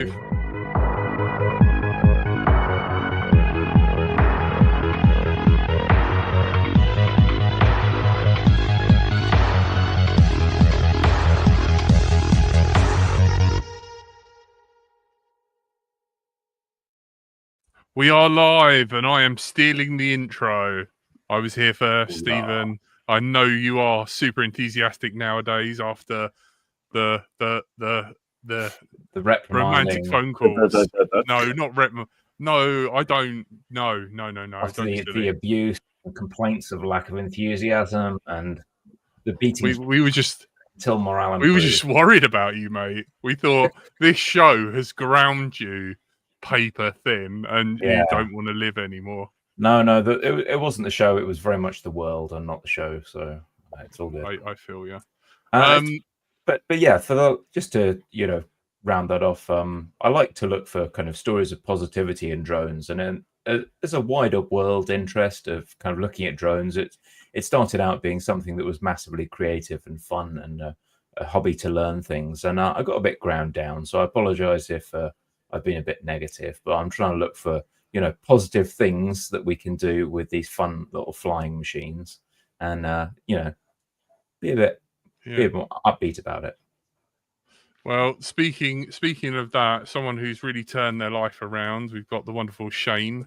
We are live, and I am stealing the intro. I was here first, Stephen. I know you are super enthusiastic nowadays after the romantic phone calls. No, not No, I don't. No. After the abuse and complaints of lack of enthusiasm and the beating. We were just till morale. We were just worried about you, mate. We thought this show has ground you paper thin, and you don't want to live anymore. No, it wasn't the show. It was very much the world and not the show. So it's all good. I feel yeah. But yeah, just to round that off, I like to look for kind of stories of positivity in drones, and then there's a wider world interest of kind of looking at drones. It started out being something that was massively creative and fun and a hobby to learn things, and I got a bit ground down. So I apologize if I've been a bit negative, but I'm trying to look for positive things that we can do with these fun little flying machines, and be a bit more upbeat about it. Well, speaking of that, someone who's really turned their life around, we've got the wonderful Shane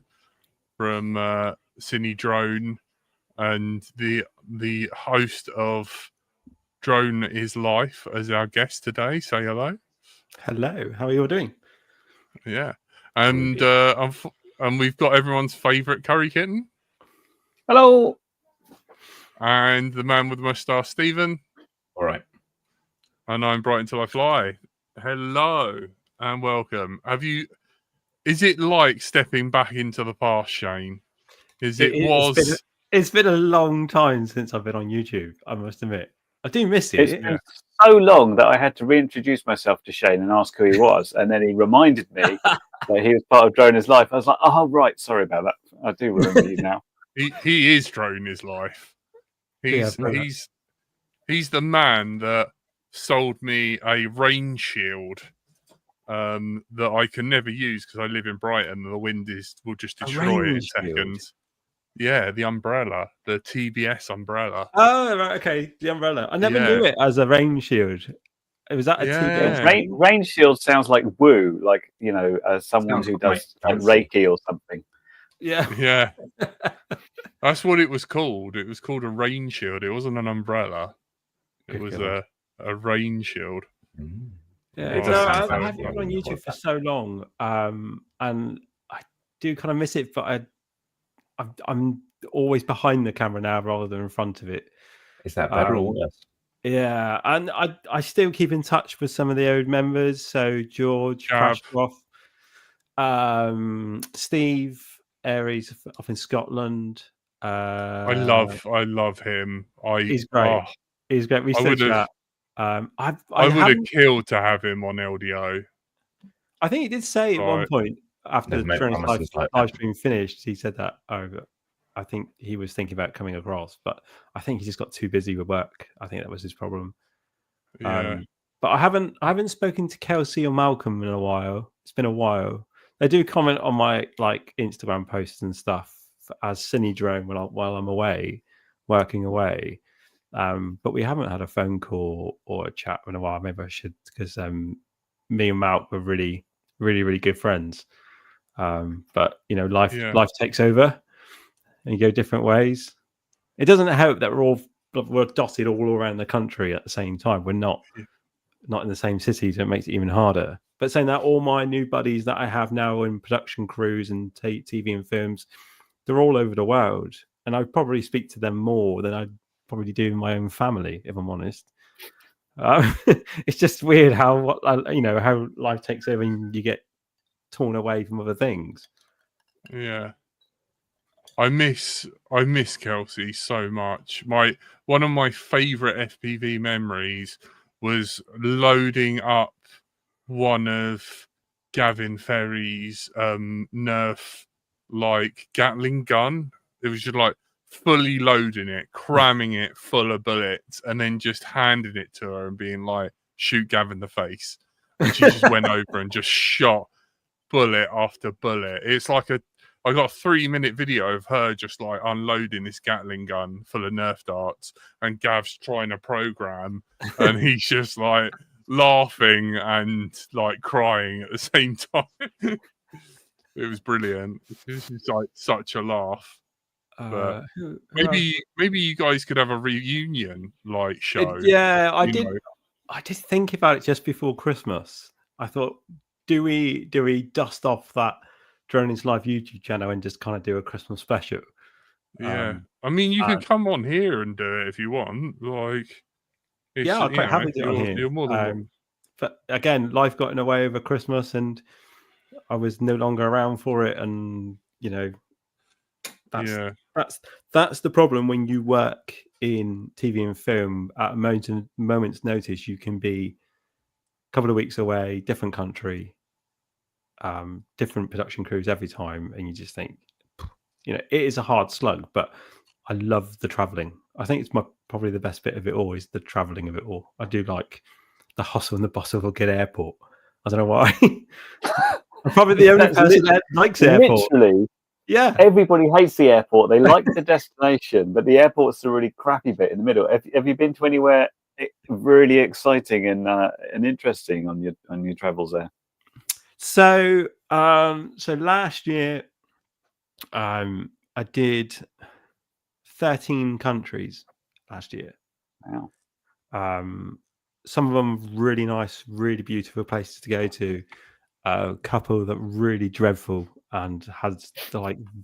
from cine-drone, and the host of Drone is Life as our guest today. Say hello. Hello. How are you all doing? Yeah, and we've got everyone's favourite curry kitten. Hello. And the man with the moustache, Stephen. All right. And I'm Bright Until I Fly. Hello and welcome. Is it like stepping back into the past, Shane? It's been a long time since I've been on YouTube, I must admit. I do miss it. It's been so long that I had to reintroduce myself to Shane and ask who he was, and then he reminded me that he was part of Drone is Life. I was like, oh right, sorry about that. I do remember you now. He is Drone is Life. He's the man that sold me a rain shield that I can never use because I live in Brighton and the wind will just destroy it in seconds. Yeah, the umbrella, the TBS umbrella. Oh, right, okay, the umbrella. I never knew it as a rain shield. Was that a TBS? Rain shield sounds like woo, like someone who does Reiki or something. Yeah. That's what it was called. It was called a rain shield. It wasn't an umbrella. It was a rain shield. Yeah, I haven't been on YouTube for so long, and I do kind of miss it. But I'm always behind the camera now rather than in front of it. Is that better or worse? Yeah, and I still keep in touch with some of the old members. So George, Crashcroft, Steve, Aries up in Scotland. I love him. He's great. Oh, he's great. We still chat. I would have killed to have him on LDO. I think he did say at one point after the live stream finished, he said that I think he was thinking about coming across, but I think he just got too busy with work. I think that was his problem. Yeah. But I haven't spoken to Kelsey or Malcolm in a while. It's been a while. They do comment on my Instagram posts and stuff as cine-drone while I'm away, working away. But we haven't had a phone call or a chat in a while. Maybe I should, because me and Malk were really, really, really good friends. But life takes over, and you go different ways. It doesn't help that we're dotted all around the country at the same time. We're not in the same city, so it makes it even harder. But saying that, all my new buddies that I have now in production crews and TV and films, they're all over the world, and I probably speak to them more than I probably do in my own family, if I'm honest. It's just weird how life takes over and you get torn away from other things. Yeah, I miss Kelsey so much. One of my favorite FPV memories was loading up one of Gavin Ferry's Nerf Gatling gun. It was just fully loading it, cramming it full of bullets, and then just handing it to her and being like, shoot Gavin in the face. and she just went over and just shot bullet after bullet. It's like I got a 3-minute video of her just like unloading this Gatling gun full of Nerf darts, and Gav's trying to program, and he's just like laughing and like crying at the same time. It was brilliant. It was like such a laugh. But maybe you guys could have a reunion like show. I did. I did think about it just before Christmas. I thought, do we dust off that Drone is Live YouTube channel and just kind of do a Christmas special? Yeah, I mean, you can come on here and do it if you want. Like, I'm quite happy to do it on here. You're more than welcome. But again, life got in the way over Christmas, and I was no longer around for it. And that's the problem when you work in TV and film. At a moment's notice, you can be a couple of weeks away, different country, different production crews every time, and you just think, it is a hard slug. But I love the traveling. I think it's probably the best bit of it all is the traveling of it all. I do like the hustle and the bustle of a good airport. I don't know why. I'm probably the only person that likes the airport. Literally, yeah. Everybody hates the airport. They like the destination, but the airport's the really crappy bit in the middle. Have you been to anywhere really exciting and interesting on your travels there? So last year, I did 13 countries last year. Wow. Some of them really nice, really beautiful places to go to. A couple that really dreadful and had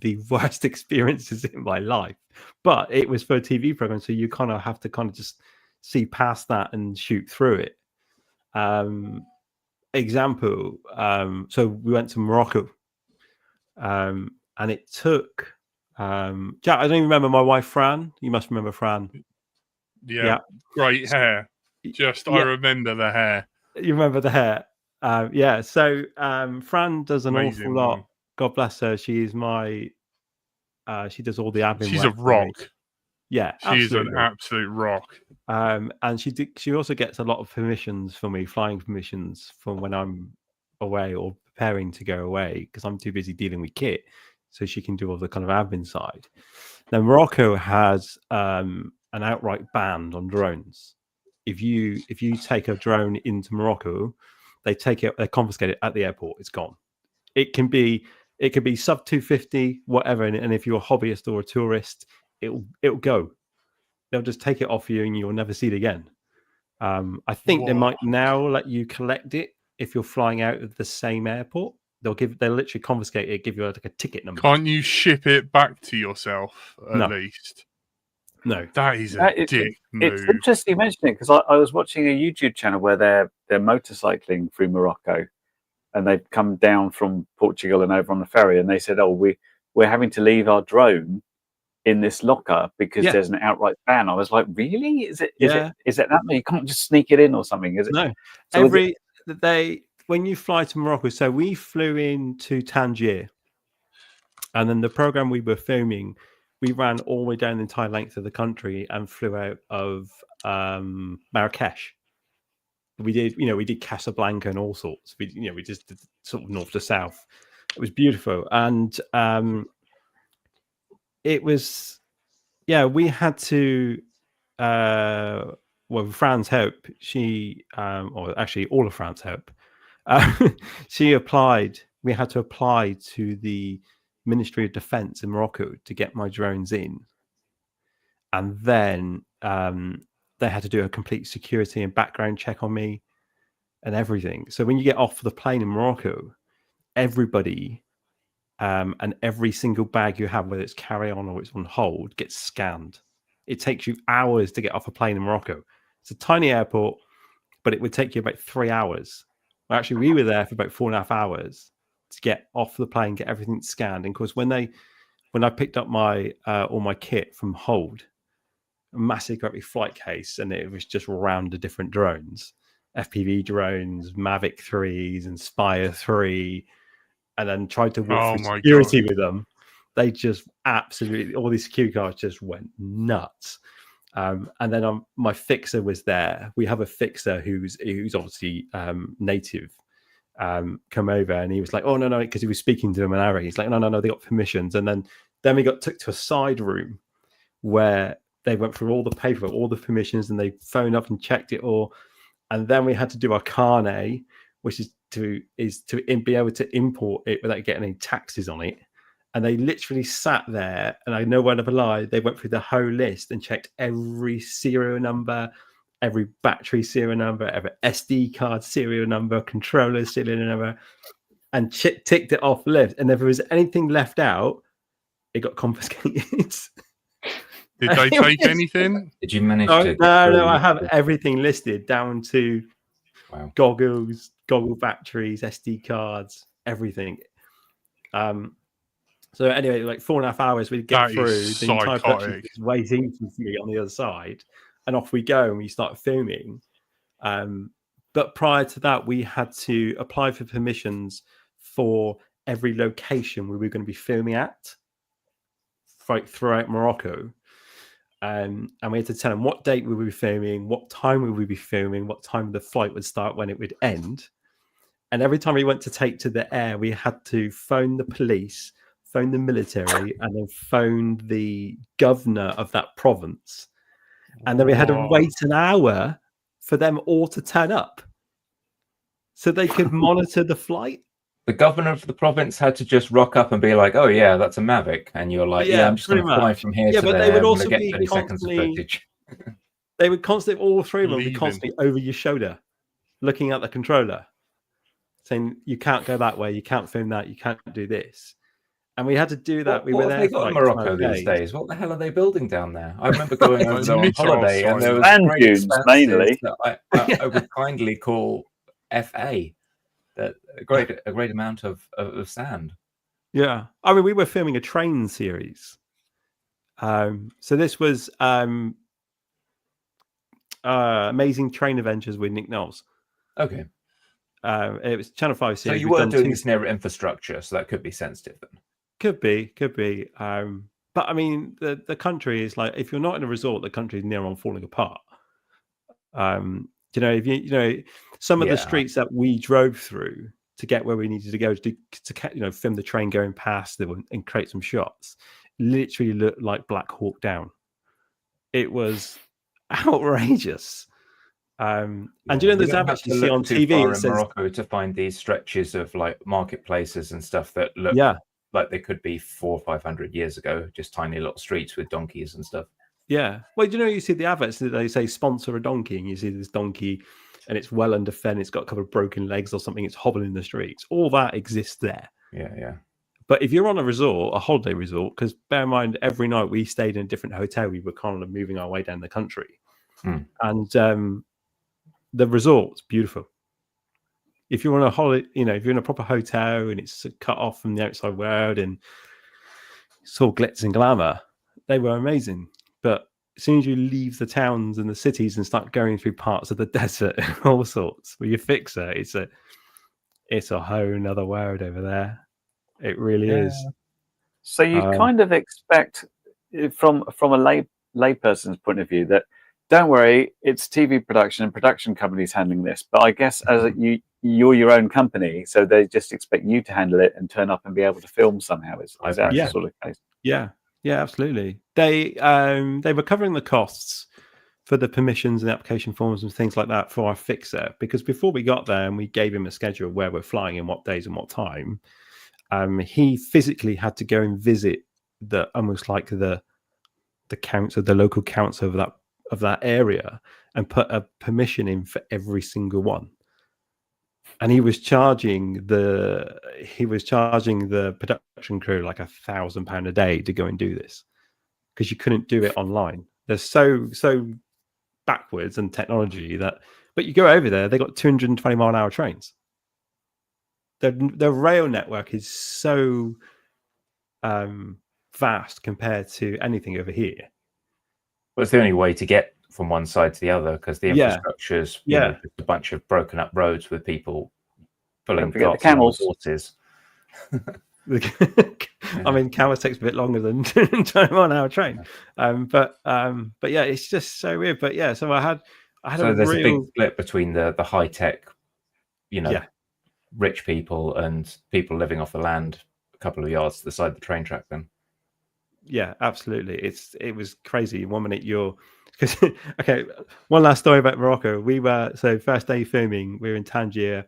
the worst experiences in my life. But it was for a TV program, so you kind of have to just see past that and shoot through it. Example, so we went to Morocco, and it took Jack, I don't even remember my wife Fran. You must remember Fran. Yeah. Great hair. I remember the hair. You remember the hair. So Fran does an awful lot. God bless her. She's my she does all the admin. She's a rock. Yeah, she's an absolute rock. And she also gets a lot of permissions for me, flying permissions from when I'm away or preparing to go away, because I'm too busy dealing with kit, so she can do all the kind of admin side. Now Morocco has an outright ban on drones. If you take a drone into Morocco, they take it, they confiscate it at the airport. It's gone. It can be sub 250, whatever. And if you're a hobbyist or a tourist, it'll go. They'll just take it off you, and you'll never see it again. I think they might now let you collect it if you're flying out of the same airport. They'll literally confiscate it, give you like a ticket number. Can't you ship it back to yourself at least? No, that is a dick move. It's interesting you mention it, because I was watching a YouTube channel where they're motorcycling through Morocco, and they've come down from Portugal and over on the ferry, and they said, "Oh, we're having to leave our drone in this locker because there's an outright ban." I was like, "Really? Is it that way? You can't just sneak it in or something?" Is it? No. So when you fly to Morocco, so we flew into Tangier, and then the program we were filming, we ran all the way down the entire length of the country and flew out of Marrakesh. We did Casablanca and all sorts. We just did sort of north to south. It was beautiful, and it was, we had to. With Fran's help, she, or actually all of Fran's help, she applied. We had to apply to the Ministry of Defense in Morocco to get my drones in, and then they had to do a complete security and background check on me and everything. So when you get off the plane in Morocco, everybody and every single bag you have, whether it's carry on or it's on hold, gets scanned. It takes you hours to get off a plane in Morocco. It's a tiny airport, but it would take you about 3 hours. Well, actually, we were there for about 4.5 hours to get off the plane, get everything scanned. And of course, when I picked up my all my kit from hold, a massive great flight case, and it was just around the different drones, FPV drones, Mavic 3s and Spire 3, and then tried to walk through security with them. They just absolutely, all these security guards just went nuts. And then my fixer was there. We have a fixer who's obviously native. Come over, and he was like, "Oh no," because he was speaking to him in Arabic. He's like, "No, they got permissions." And then we got took to a side room where they went through all the paperwork, all the permissions, and they phoned up and checked it all. And then we had to do our carnet, which is to be able to import it without getting any taxes on it. And they literally sat there, and I know word of a lie, they went through the whole list and checked every serial number, every battery serial number, every SD card serial number, controller serial number, and ticked it off the list. And if there was anything left out, it got confiscated. Did they take anything? Did you manage No, to? no, I have everything listed down to goggles, goggle batteries, SD cards, everything. So anyway, like 4.5 hours, we'd get through the entire production waiting for me on the other side, and off we go, and we start filming. But prior to that, we had to apply for permissions for every location we were going to be filming at, like throughout Morocco. And we had to tell them what date we would be filming, what time we would be filming, what time the flight would start, when it would end. And every time we went to take to the air, we had to phone the police, phone the military, and then phone the governor of that province. And then we had to wait an hour for them all to turn up so they could monitor the flight. The governor of the province had to just rock up and be like, "Oh yeah, that's a Mavic," and you're like, "Yeah, I'm just going to fly from here to but there. they would also get be 30 seconds of footage." They would constantly, all three of them, would be constantly over your shoulder, looking at the controller, saying, "You can't go that way. You can't film that. You can't do this." And we had to do that. What have they got in Morocco these days? What the hell are they building down there? I remember going over there on holiday, and there was great expanses mainly that I would kindly call FA. That a great amount of sand. Yeah, I mean, we were filming a train series. So this was Amazing Train Adventures with Nick Knowles. Okay. It was Channel 5 series. So you were doing this near infrastructure, so that could be sensitive then. Could be. But I mean, the country is like, if you're not in a resort, the country is near on falling apart. If some of the streets that we drove through to get where we needed to go to film the train going past them and create some shots, literally looked like Black Hawk Down. It was outrageous. And there's adverts you see on TV in Morocco to find these stretches of like marketplaces and stuff that look like they could be 400 or 500 years ago, just tiny little streets with donkeys and stuff. Yeah. Well, you see the adverts that they say sponsor a donkey, and you see this donkey and it's well underfed, it's got a couple of broken legs or something, it's hobbling in the streets. All that exists there. Yeah. But if you're on a holiday resort, because bear in mind, every night we stayed in a different hotel, we were kind of moving our way down the country. And the resort's beautiful. If you're on a holiday, if you're in a proper hotel and it's cut off from the outside world and it's all glitz and glamour, they were amazing. But as soon as you leave the towns and the cities and start going through parts of the desert and all sorts with your fixer, it's a whole nother world over there. It really is. So you kind of expect from a layperson's point of view that, don't worry, it's TV production and production companies handling this. But I guess as you're your own company, so they just expect you to handle it and turn up and be able to film somehow. Is that sort of case? Yeah, absolutely. They were covering the costs for the permissions and the application forms and things like that for our fixer, because before we got there and we gave him a schedule of where we're flying and what days and what time, he physically had to go and visit the council, the local council of that area, and put a permission in for every single one. And he was charging the production crew like £1,000 a day to go and do this, because you couldn't do it online. They're so backwards in technology but you go over there, they got 220 mile an hour trains. The rail network is so vast compared to anything over here. Well, it's the only way to get from one side to the other, because the infrastructure is just a bunch of broken up roads with people pulling the camels. Horses. I mean, Calais takes a bit longer than 21-hour train. But yeah, it's just so weird. But yeah, so I had So there's real... a big split between the high tech, Yeah. rich people and people living off the land a couple of yards to the side of the train track. Then, yeah, absolutely. It was crazy. 1 minute you're because okay. One last story about Morocco. We were first day filming. We were in Tangier.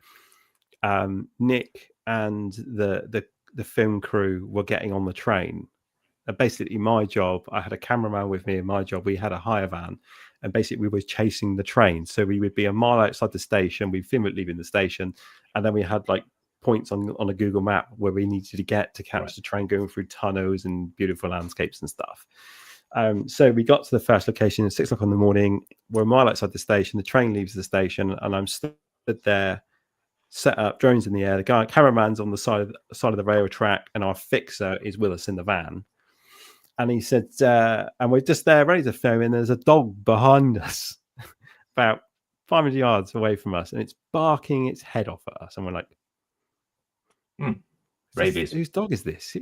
Nick and the film crew were getting on the train. And basically, my job, I had a cameraman with me. In my job, we had a hire van, and basically we were chasing the train. So we would be a mile outside the station. We'd film it leaving the station, and then we had like points on a Google map where we needed to get to catch the train going through tunnels and beautiful landscapes and stuff. So we got to the first location at 6 o'clock in the morning. We're a mile outside the station. The train leaves the station, and I'm stood there, set up, drones in the air. The cameraman's on the side of the rail track, and our fixer is with us in the van. And he said, and we're just there ready to film, and there's a dog behind us, about 500 yards away from us, and it's barking its head off at us. And we're like, rabies. Whose dog is this?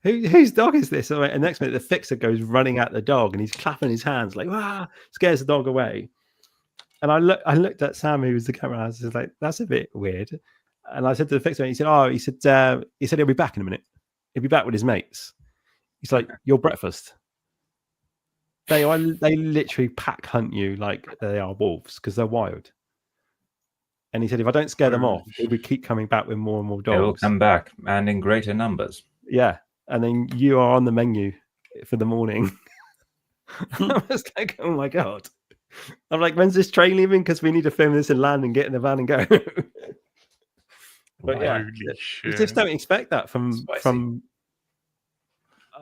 Whose dog is this? And next minute, the fixer goes running at the dog, and he's clapping his hands like, "Wow!" Scares the dog away. And I looked at Sam, who was the camera. I was like, "That's a bit weird." And I said to the fixer, and he said, he said he'll be back in a minute. He'll be back with his mates. He's like, your breakfast. They literally pack hunt you like they are wolves because they're wild. And he said, if I don't scare them off, they would keep coming back with more and more dogs. They will come back and in greater numbers. Yeah. And then you are on the menu for the morning. I was like, oh my God. I'm like, when's this train leaving? Because we need to film this and land and get in the van and go. But yeah, you just don't expect that from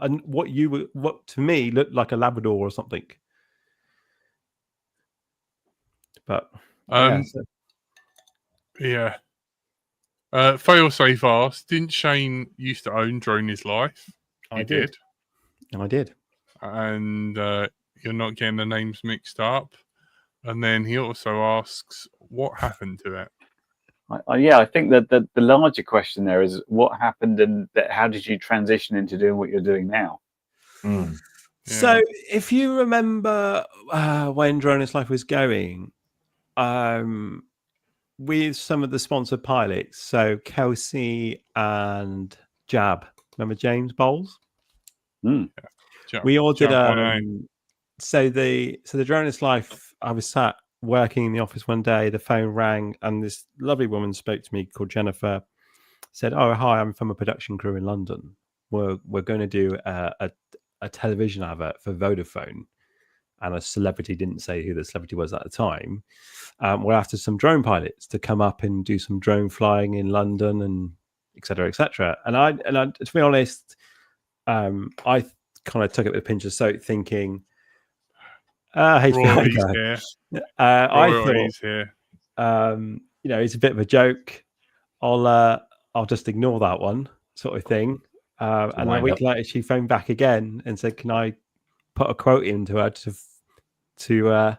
and what to me looked like a Labrador or something. But yeah. Failsafe asked, didn't Shane used to own Drone His Life? I did. And you're not getting the names mixed up. And then he also asks, what happened to it? I think that the larger question there is what happened and how did you transition into doing what you're doing now? Yeah. So if you remember when Drone His Life was going, with some of the sponsored pilots, so Kelsey and Jab, remember James Bowles? We all did so the Drone His Life, I was sat working in the office one day, the phone rang, and this lovely woman spoke to me called Jennifer, said, "Oh, hi, I'm from a production crew in London. We're going to do a television advert for Vodafone." And a celebrity, didn't say who the celebrity was at the time. We're after some drone pilots to come up and do some drone flying in London, and et cetera, et cetera. And I to be honest, I kind of took it with a pinch of salt, thinking, hey, Rory's here. I thought, here. It's a bit of a joke. I'll just ignore that one, sort of thing. And a week later, she phoned back again and said, "Can I put a quote into her to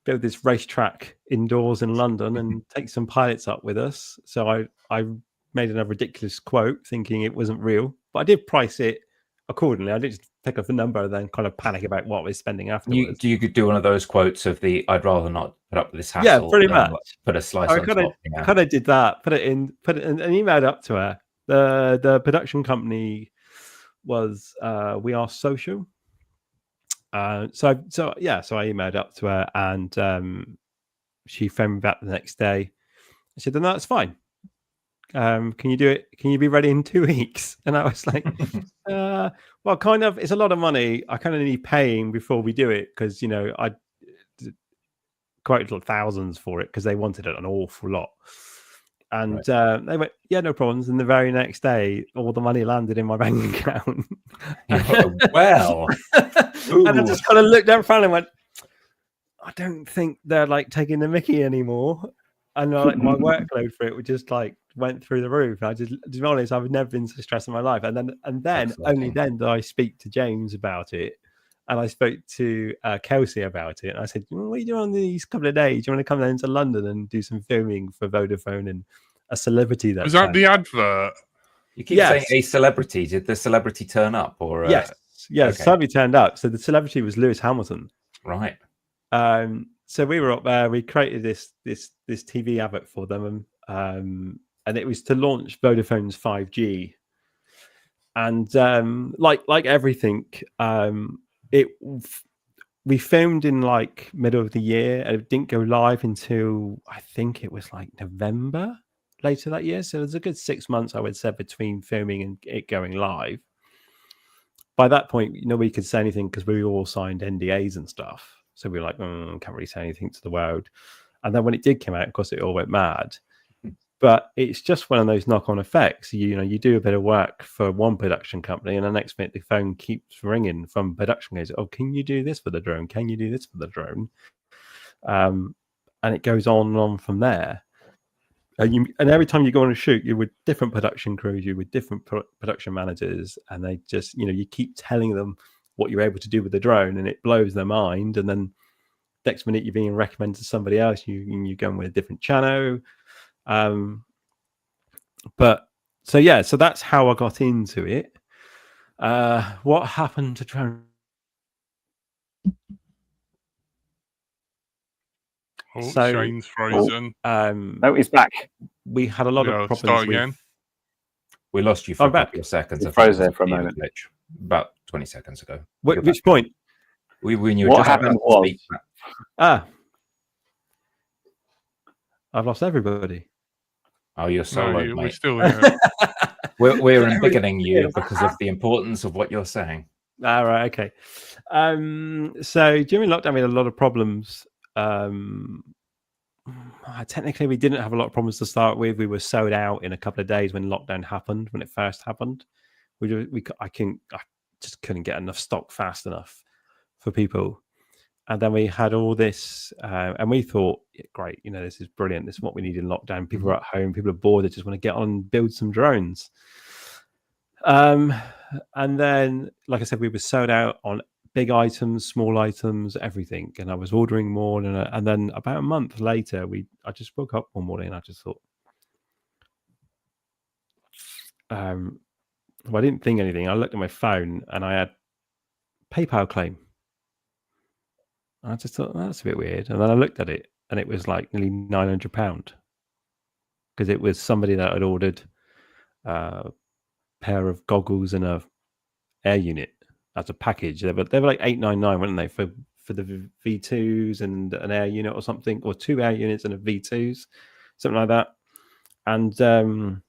build this racetrack indoors in London and take some pilots up with us?" So I made a ridiculous quote, thinking it wasn't real, but I did price it accordingly. I didn't just pick up a number and then kind of panic about what we're spending afterwards. You could do one of those quotes of the "I'd rather not put up with this hassle." Yeah, pretty much. Put a slice on top. Kind of did that. Put it in and emailed up to her. The production company was We Are Social. So I emailed up to her, and she phoned me back the next day. I said, "No, that's fine. Can you do it? Can you be ready in 2 weeks?" And I was like, well, kind of. It's a lot of money. I kind of need paying before we do it because I quoted thousands for it because they wanted it an awful lot. And they went, "Yeah, no problems." And the very next day, all the money landed in my bank account. Well, and I just kind of looked down front and went, "I don't think they're taking the mickey anymore." And my workload for it would just went through the roof. I just, to be honest, I've never been so stressed in my life. And then only then did I speak to James about it. And I spoke to Kelsey about it. And I said, "What are you doing on these couple of days? Do you want to come down to London and do some filming for Vodafone and a celebrity?" Was that the advert? You keep saying a celebrity. Did the celebrity turn up, or yes, Okay. Celebrity turned up, or Okay. celebrity turned up. So the celebrity was Lewis Hamilton. Right. So we were up there. We created this TV advert for them, and it was to launch Vodafone's 5G. And like everything, we filmed in like middle of the year, and it didn't go live until I think it was like November later that year. So it was a good 6 months, I would say, between filming and it going live. By that point, nobody could say anything because we all signed NDAs and stuff. So we were like, can't really say anything to the world. And then when it did come out, of course, it all went mad. But it's just one of those knock-on effects. You do a bit of work for one production company, and the next minute the phone keeps ringing from production. Goes, oh, can you do this for the drone? Can you do this for the drone? And it goes on and on from there. And every time you go on a shoot, you're with different production crews, you're with different production managers, and they just, you keep telling them what you're able to do with the drone, and it blows their mind. And then next minute you're being recommended to somebody else. You're going with a different channel. So that's how I got into it. What happened to drone? Shane's frozen. No, he's back. We had a lot of problems. Start again. We lost you for a couple of seconds. You froze there for a moment. About 20 seconds ago. Which point? When you what happened was... I've lost everybody. Oh, you're solo, mate. We're still here. We're embiggening you because of the importance of what you're saying. All right, okay. So during lockdown, we had a lot of problems. Technically, we didn't have a lot of problems to start with. We were sold out in a couple of days when lockdown happened. When it first happened, I just couldn't get enough stock fast enough for people. And then we had all this, and we thought, great, this is brilliant. This is what we need in lockdown. People are at home. People are bored. They just want to get on and build some drones. And then, like I said, we were sold out on big items, small items, everything. And I was ordering more. And then about a month later, I just woke up one morning and I just thought, I didn't think anything. I looked at my phone and I had PayPal claim. I just thought, that's a bit weird. And then I looked at it and it was like nearly £900 because it was somebody that had ordered a pair of goggles and a air unit as a package. They were like $899, weren't they, for the V2s and an air unit or something, or 2 air units and a V2s, something like that. And didn't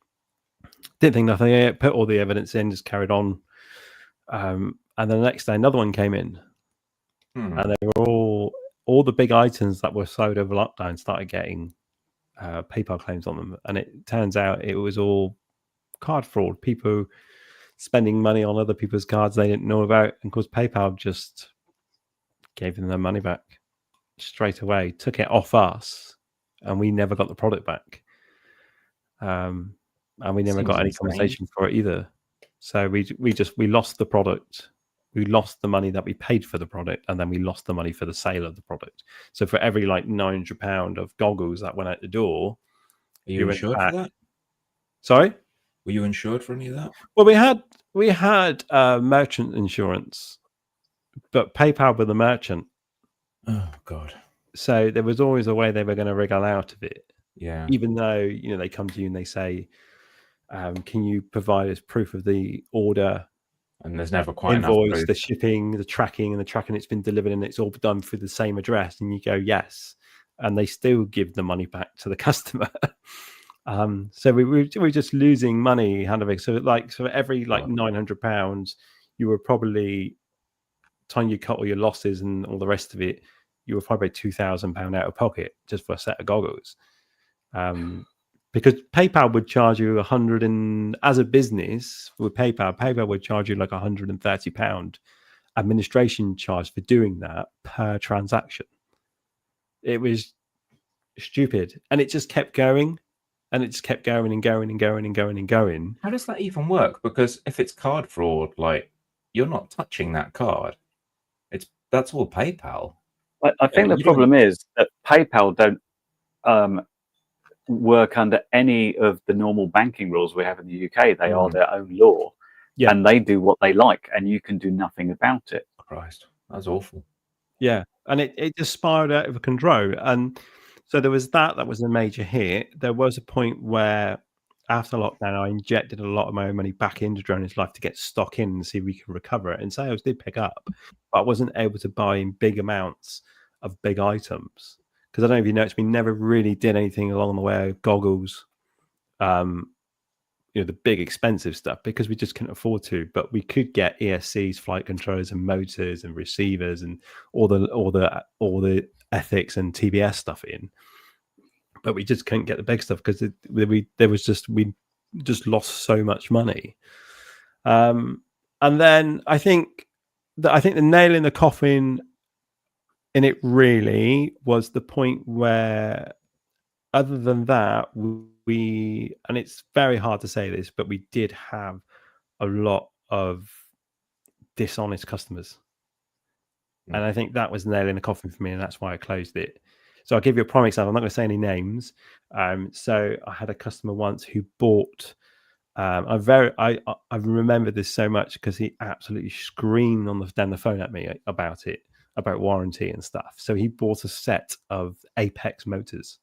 think nothing of it, put all the evidence in, just carried on. And then the next day, another one came in. And they were all the big items that were sold over lockdown started getting PayPal claims on them. And it turns out it was all card fraud. People spending money on other people's cards they didn't know about. And of course, PayPal just gave them their money back straight away, took it off us, and we never got the product back. And we never got any compensation for it either. So we lost the product. We lost the money that we paid for the product, and then we lost the money for the sale of the product. So for every like £900 of goggles that went out the door, are you insured for that? Sorry, were you insured for any of that? Well, we had merchant insurance, but PayPal were the merchant. Oh God! So there was always a way they were going to wriggle out of it. Yeah. Even though they come to you and they say, "Can you provide us proof of the order?" And there's never quite invoice, enough the shipping, the tracking, it's been delivered and it's all done through the same address. And you go, yes. And they still give the money back to the customer. So we were just losing money hand over. So every £900, you were probably, time you cut all your losses and all the rest of it, you were probably £2,000 out of pocket just for a set of goggles. Because PayPal would charge you as a business with PayPal would charge you like £130 administration charge for doing that per transaction. It was stupid, and it just kept going, and it just kept going and going and going and going and going. How does that even work? Because if it's card fraud, like, you're not touching that card. That's all PayPal. I think the problem is that PayPal don't. work under any of the normal banking rules we have in the UK. They are their own law, and they do what they like, and you can do nothing about it. Christ, that's awful. Yeah, and it just spiraled out of control. And so there was that was a major hit. There was a point where after lockdown, I injected a lot of my own money back into Drone's Life to get stock in and see if we could recover it. And sales did pick up, but I wasn't able to buy in big amounts of big items. Because I don't know if you noticed, we never really did anything along the way of goggles, the big expensive stuff, because we just couldn't afford to. But we could get ESCs, flight controllers, and motors, and receivers, and all the ethics and TBS stuff in. But we just couldn't get the big stuff because we just lost so much money. And then I think the nail in the coffin in it really was the point where, other than that, and it's very hard to say this, but we did have a lot of dishonest customers. And I think that was the nail in the coffin for me, and that's why I closed it. So I'll give you a prime example. I'm not going to say any names. So I had a customer once who bought. I remember this so much because he absolutely screamed down the phone at me about it, about warranty and stuff. So he bought a set of Apex motors,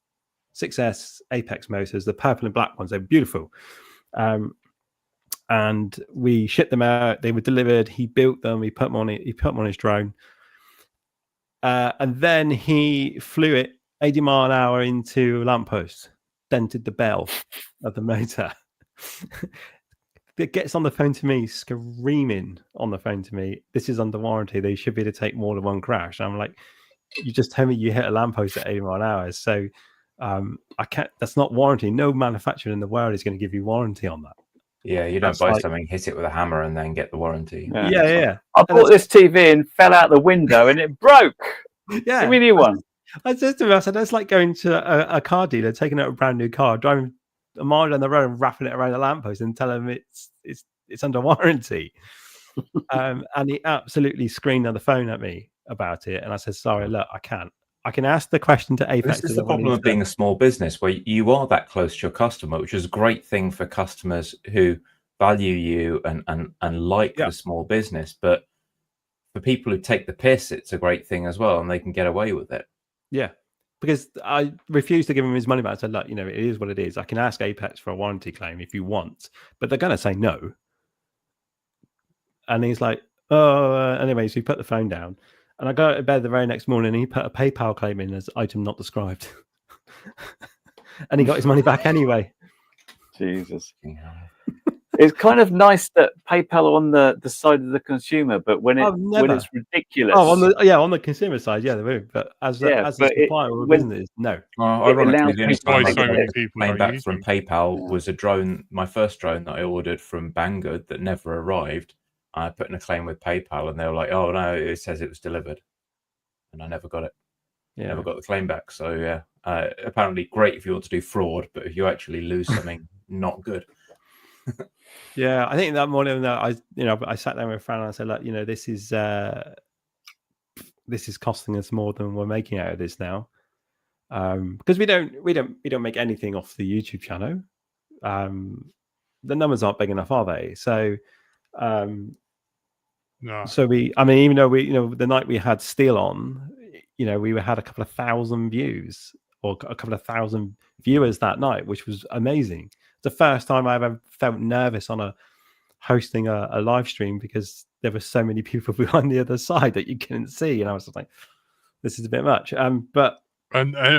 6S Apex motors, the purple and black ones. They're beautiful. And we shipped them out. They were delivered. He built them. He put them on it. He put them on his drone. And then he flew it 80 mile an hour into a lamppost, dented the bell of the motor. It gets on the phone to me, screaming on the phone to me, this is under warranty. They should be able to take more than one crash. And I'm like, you just told me you hit a lamppost at 80 mile an hour. So I can't, that's not warranty. No manufacturer in the world is going to give you warranty on that. Yeah, you don't buy something, hit it with a hammer, and then get the warranty. Yeah. I bought this TV and fell out the window and it broke. Yeah. Give me a new one. I said to him, that's like going to a car dealer, taking out a brand new car, driving a mile down the road and wrapping it around a lamppost and telling him it's under warranty. And he absolutely screamed on the phone at me about it. And I said, sorry, look, I can't. I can ask the question to Apex. This is the problem of being a small business, where you are that close to your customer, which is a great thing for customers who value you and like the small business. But for people who take the piss, it's a great thing as well, and they can get away with it. Yeah, because I refused to give him his money back. I said, look, it is what it is. I can ask Apex for a warranty claim if you want, but they're going to say no. And he's like, anyway, so he put the phone down. And I got out of bed the very next morning and he put a PayPal claim in as item not described. And he got his money back anyway. Jesus. It's kind of nice that PayPal on the side of the consumer, but when it's ridiculous. Oh, on the consumer side, yeah, they will. But as a supplier or a business, no. Ironically, the only time I so many got people came back from using PayPal was a drone, my first drone that I ordered from Banggood that never arrived. I put in a claim with PayPal and they were like, oh no, it says it was delivered. And I never got it. Yeah. Never got the claim back. So yeah, apparently great if you want to do fraud, but if you actually lose something, not good. Yeah, I think that morning I sat down with Fran and I said, look, this is costing us more than we're making out of this now. Because we don't make anything off the YouTube channel. The numbers aren't big enough, are they? So no. So even though the night we had Steel on, we had a couple of thousand views or a couple of thousand viewers that night, which was amazing. It's the first time I've ever felt nervous on hosting a live stream because there were so many people behind the other side that you couldn't see, and I was just like, this is a bit much. But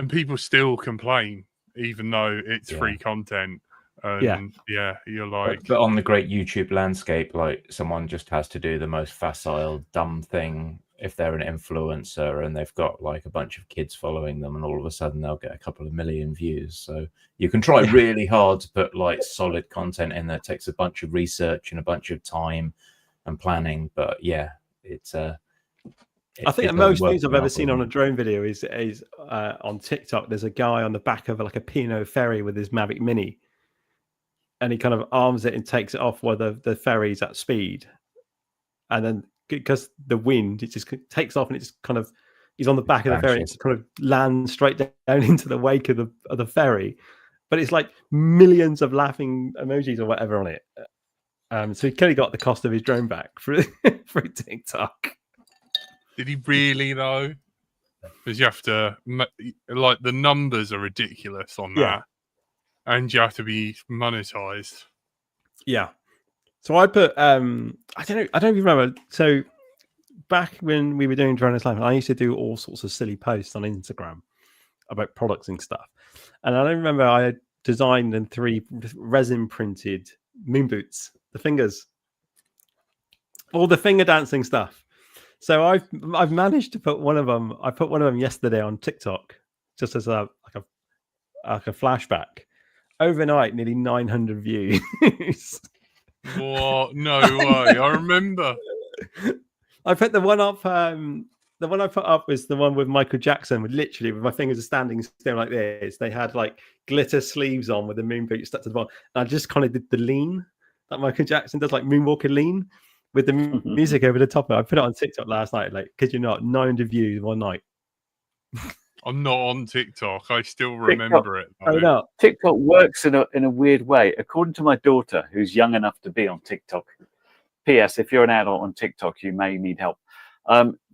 people still complain even though it's free content. You're like, but on the great YouTube landscape, like someone just has to do the most facile, dumb thing if they're an influencer and they've got like a bunch of kids following them, and all of a sudden they'll get a couple of million views. So you can try really hard to put like solid content in there. It takes a bunch of research and a bunch of time and planning, but it's I think the most views I've ever seen on a drone video is on TikTok. There's a guy on the back of like a P&O ferry with his Mavic Mini. And he kind of arms it and takes it off while the ferry's at speed. And then because the wind, it just takes off and it's kind of, he's on the back of the ferry. It's kind of lands straight down into the wake of the ferry. but it's like millions of laughing emojis or whatever on it. So he clearly got the cost of his drone back through TikTok. Did he really though? Because you have to, like, the numbers are ridiculous on that, and you have to be monetized. Yeah. So I put I don't even remember. So back when we were doing Drone Life, I used to do all sorts of silly posts on Instagram about products and stuff. And I don't remember I had designed and 3 resin printed moon boots, the fingers, all the finger dancing stuff. So I've managed to put one of them. I put one of them yesterday on TikTok, just as a flashback. Overnight, nearly 900 views. What? No way! I remember. I put the one up. The one I put up was the one with Michael Jackson, with literally with my fingers standing still like this. They had like glitter sleeves on with the moon boot stuck to the bottom. And I just kind of did the lean that Michael Jackson does, like moonwalker lean, with the music over the top of it. I put it on TikTok last night, like, kid you not, 900 views one night. I'm not on TikTok. I still remember it. Oh, no. TikTok works in a weird way. According to my daughter, who's young enough to be on TikTok. P.S. If you're an adult on TikTok, you may need help.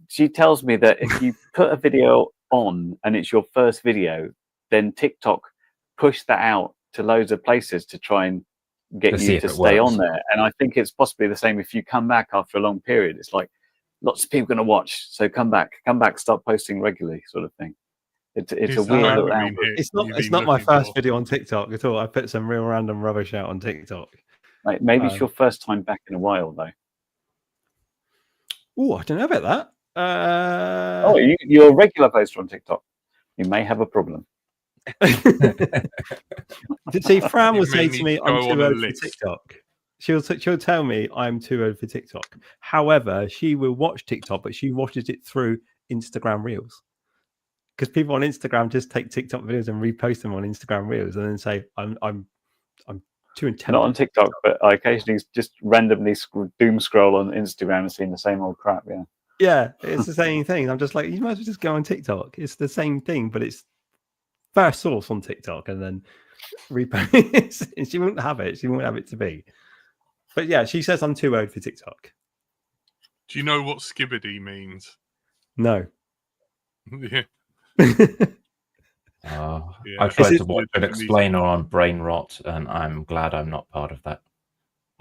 She tells me that if you put a video on and it's your first video, then TikTok push that out to loads of places to try and get you to stay on there. And I think it's possibly the same if you come back after a long period. It's like lots of people going to watch, so come back, start posting regularly, sort of thing. It's a weird little algorithm. It's not my first video on TikTok at all. I put some real random rubbish out on TikTok. Like, maybe it's your first time back in a while, though. Oh, I don't know about that. You're a regular poster on TikTok. You may have a problem. See, Fran will say to me, "I'm too old for TikTok." She'll tell me I'm too old for TikTok. However, she will watch TikTok, but she watches it through Instagram Reels. Because people on Instagram just take TikTok videos and repost them on Instagram Reels, and then say, "I'm too intense." Not on TikTok, but I occasionally just randomly doom scroll on Instagram and seeing the same old crap. Yeah, it's the same thing. I'm just like, you might as well just go on TikTok. It's the same thing, but it's first source on TikTok and then repost. And she wouldn't have it. She wouldn't have it to be. But yeah, she says I'm too old for TikTok. Do you know what skibbity means? No. Yeah. I tried to watch an explainer on brain rot, and I'm glad I'm not part of that.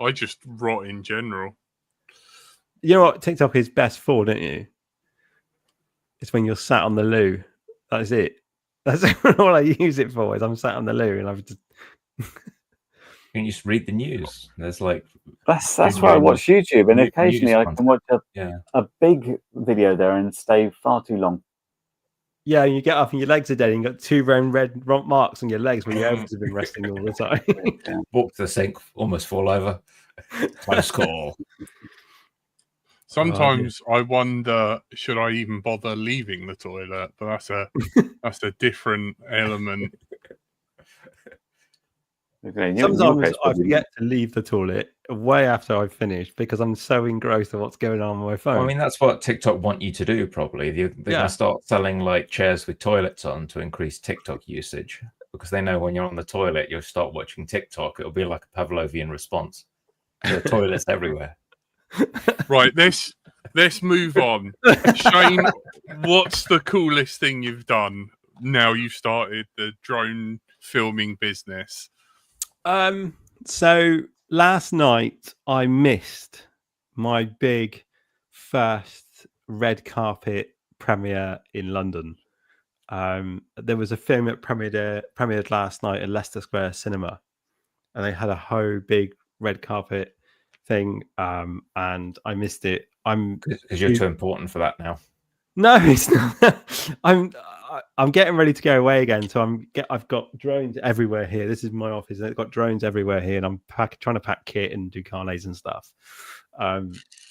I just rot in general. You know what TikTok is best for, don't you? It's when you're sat on the loo. That's it. That's all I use it for. Is I'm sat on the loo and I've just. You can just read the news. There's like that's why I watch YouTube, and occasionally I can watch a big video there and stay far too long. Yeah, and you get up and your legs are dead, and you've got 2 round red marks on your legs where your elbows have been resting all the time. Walk to the sink, almost fall over. Close call. Sometimes I wonder, should I even bother leaving the toilet? But that's a different element. Okay, sometimes I forget to leave the toilet way after I've finished because I'm so engrossed in what's going on my phone. Well, I mean, that's what TikTok want you to do, probably. They're going to start selling like chairs with toilets on to increase TikTok usage, because they know when you're on the toilet, you'll start watching TikTok. It'll be like a Pavlovian response. There are toilets everywhere. Right, let's move on. Shane, what's the coolest thing you've done now you've started the drone filming business? So last night I missed my big first red carpet premiere in London. There was a film that premiered last night at Leicester Square Cinema, and they had a whole big red carpet thing, and I missed it. Because you're too important for that now. No, it's not. I'm getting ready to go away again, so I've got drones everywhere here. This is my office, and I've got drones everywhere here, and I'm trying to pack kit and do carnets and stuff.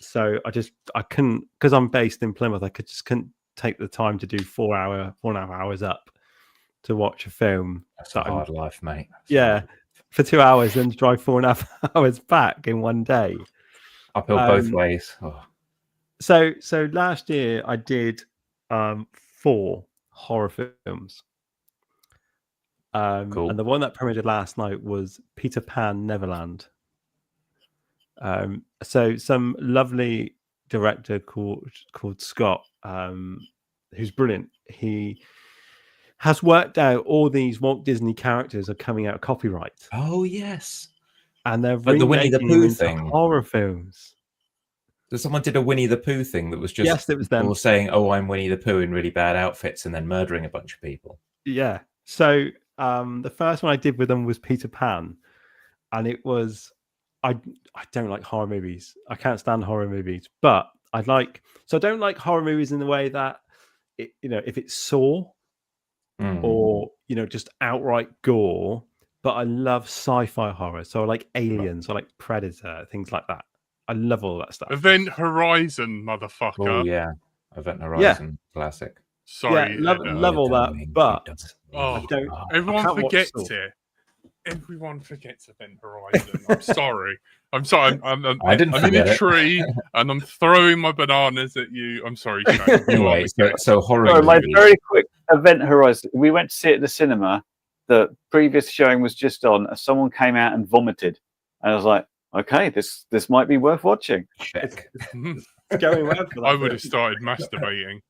So I couldn't, because I'm based in Plymouth. I couldn't take the time to do 4.5 hours up to watch a film. That's a hard life, mate. For 2 hours, then drive 4.5 hours back in one day. Uphill both ways. Oh. So last year I did 4 horror films. Cool. And the one that premiered last night was Peter Pan Neverland. So some lovely director called Scott, who's brilliant. He has worked out all these Walt Disney characters are coming out of copyright. Oh yes, and they're like the Winnie the remaking Pooh them into thing. horror films. So someone did a Winnie the Pooh thing that was just Yes, it was them. people saying, "Oh, I'm Winnie the Pooh" in really bad outfits, and then murdering a bunch of people. Yeah. So the first one I did with them was Peter Pan, and it was I don't like horror movies. I can't stand horror movies, but I don't like horror movies in the way that if it's Saw or just outright gore. But I love sci-fi horror, so I like Aliens, I like Predator, things like that. I love all that stuff. Event Horizon, motherfucker. Oh yeah, Event Horizon, classic. Sorry, love all that, but oh, I don't. Everyone forgets it. Everyone forgets Event Horizon. I'm sorry. I'm sorry. I'm in a tree and I'm throwing my bananas at you. I'm sorry, Shane. Anyway, so horror. Sorry, my very quick Event Horizon. We went to see it at the cinema. The previous showing was just on. Someone came out and vomited, and I was like, "Okay, this might be worth watching." Check. It's going well for that. I would have started masturbating.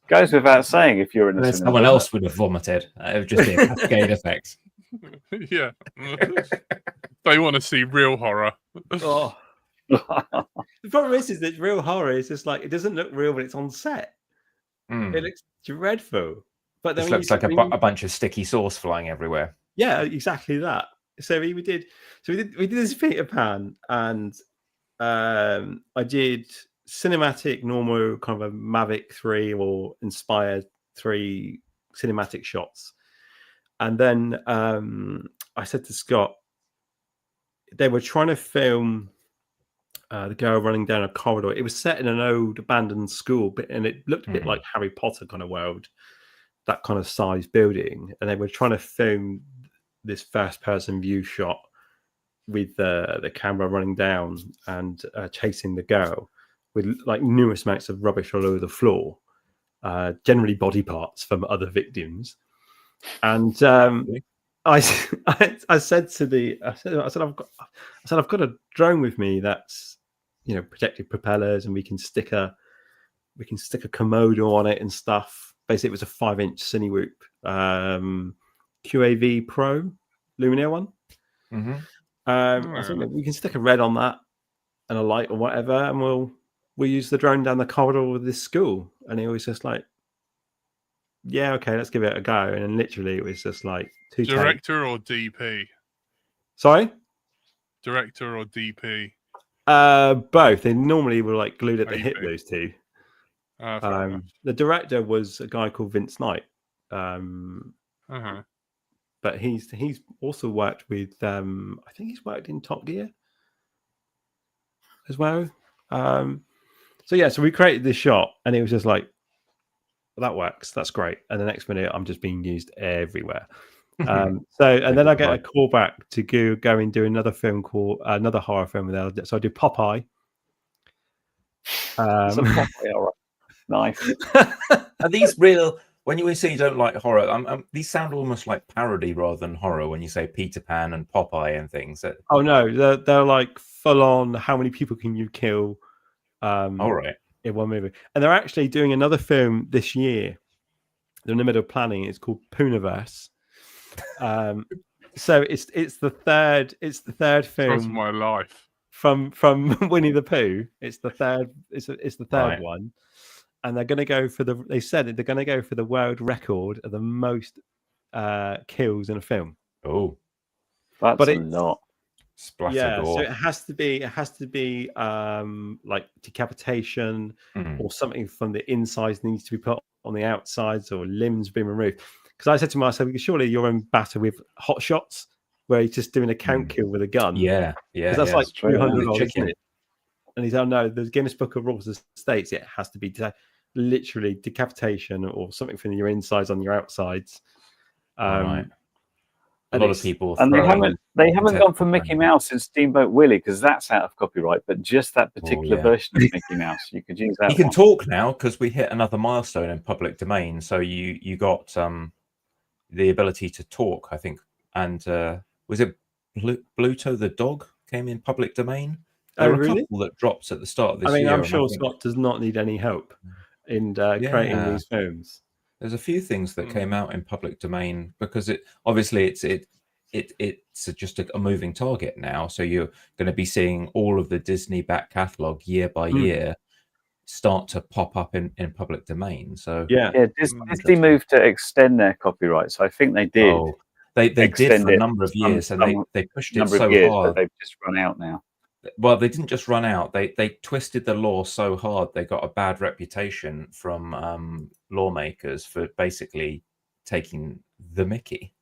Goes without saying if you're in the cinema. Someone else would have vomited. It would just be a cascade effect. Yeah. They want to see real horror. Oh. The problem is that real horror is just like it doesn't look real when it's on set. It looks dreadful. But then this looks like a bunch of sticky sauce flying everywhere. Yeah, exactly that. So we did this Peter Pan, and I did cinematic, normal, kind of a Mavic 3 or Inspire 3 cinematic shots. And then I said to Scott, they were trying to film the girl running down a corridor. It was set in an old abandoned school, and it looked a bit like Harry Potter kind of world, that kind of size building. And they were trying to film this first person view shot with the camera running down and chasing the girl with like numerous amounts of rubbish all over the floor, generally body parts from other victims. And I said I've got a drone with me that's protected propellers, and we can stick a Komodo on it and stuff. Basically, it was a 5-inch Cine-Whoop QAV Pro Lumiere one. I think that we can stick a red on that and a light or whatever, and we'll use the drone down the corridor with this school. And he was just like, yeah, okay, let's give it a go. And then literally it was just like two Director or DP? Sorry? Director or DP? Both. They normally were like glued at the hip, those two. The director was a guy called Vince Knight. But he's also worked with I think he's worked in Top Gear as well. So we created this shot, and it was just like, that works, that's great. And the next minute I'm just being used everywhere. And then I get a call back to go and do another horror film with them. So I do Popeye. Popeye, all right. Nice. Are these real? When you say you don't like horror, these sound almost like parody rather than horror. When you say Peter Pan and Popeye and things. Oh no, they're like full on. How many people can you kill? All right. In one movie, and they're actually doing another film this year. They're in the middle of planning. It's called Pooniverse. So it's the third film. That's my life. From Winnie the Pooh. It's the third. It's the third one. And they're going to go for they said they're going to go for the world record of the most kills in a film. Oh, that's a lot. Yeah, so it has to be like decapitation or something from the insides needs to be put on the outsides, or limbs being removed. Because I said to myself, surely you're in battle with Hot Shots, where he's just doing a count kill with a gun. Yeah. That's like $200. And he's no, the Guinness Book of Rules states it has to be literally decapitation or something from your insides on your outsides. Right. A lot of people, and they haven't gone for Mickey Mouse and Steamboat Willie, because that's out of copyright. But just that particular version of Mickey Mouse, you could use that. He can talk now because we hit another milestone in public domain. So you got the ability to talk, I think. And was it Bluto the dog came in public domain? There were a couple that dropped at the start of this year. I'm sure Scott does not need any help in creating these films. There's a few things that came out in public domain because it obviously it's just a moving target now. So you're going to be seeing all of the Disney back catalogue year by year start to pop up in public domain. So Disney moved to extend their copyright. So I think they did. Oh, they did for a number of years, and they pushed it so hard. But they've just run out now. Well, they didn't just run out. They twisted the law so hard they got a bad reputation from lawmakers for basically taking the Mickey.